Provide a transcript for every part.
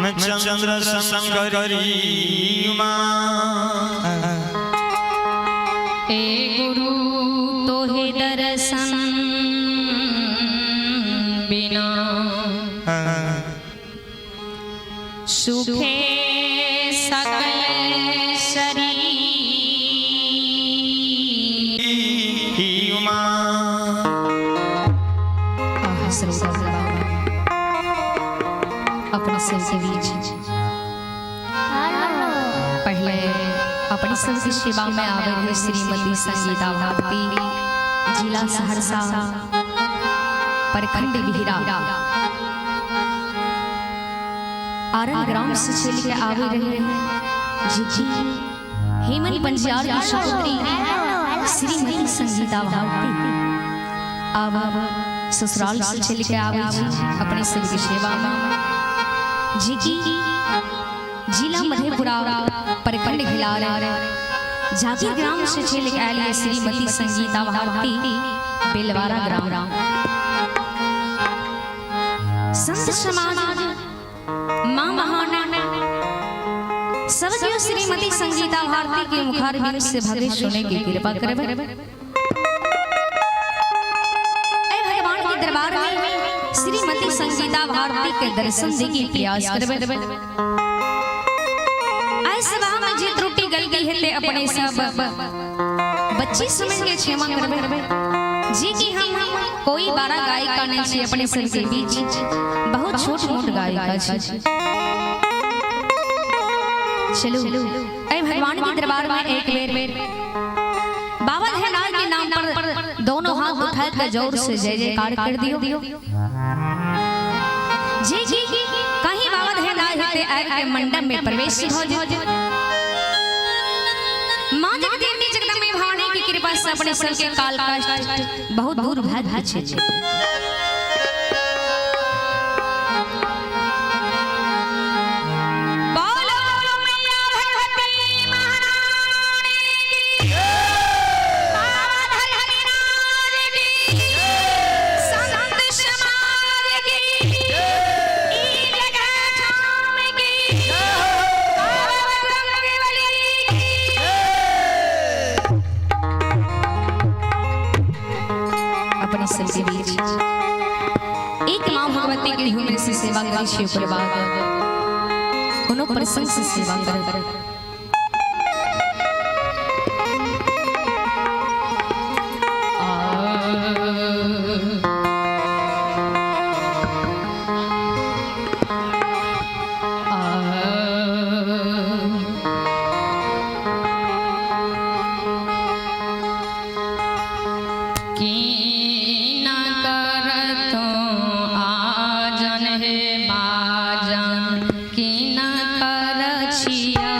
मैं चंद्र संकरी ए गुरु तो हे दर्शन बिना सुखे सकल शरीर अपने सिर के बीच पहले अपनी सब की सेवा में आवे रहे श्रीमती संगीता भारती जिला सहरसा प्रखंड बिहरा आरन ग्राम से चल के आवे रहे जी हेमंत पंजार की सपुत्री श्रीमती संगीता भारती अब ससुराल से चल के आवे अपनी सब की सेवा में जी जिला मधेपुरा प्रखंड घिलार जागीर ग्राम से चल के आए श्रीमती संगीता भारती बेलवारा ग्राम संत समाज मां महाना सब जो श्रीमती संगीता भारती के मुखार बिंद से भगे सुने की कृपा करबे भगवान के दरबार में श्रीमती संगीता भारती के दर्शन देगी प्रयास करबे ऐसे में जे त्रुटि गलती है ते अपने सब बच्ची समझ के क्षमा करबे जी कि हम कोई 12 गायिका नहीं छी अपने सब के बीच बहुत छोट मोट गायिका छी चलो ऐ भगवान के दरबार में एक बेर बाबा धनाल के नाम पर दोनों हाथ उठा कर जोर से जय जयकार कर दियो जी कहीं बाबा धनाल होते आए के मंडप में प्रवेश हो जो मां जगदम्बा जगदम्बा भवानी की कृपा से अपने सब के काल कष्ट बहुत दूर भाग छे एक मां भगवती के हुए से सेवा करी शिव के बाद कोनो प्रसंग से सेवा करे की न कर छिया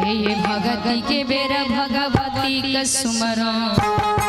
ये भगती के बेरा भगवती का सुमरण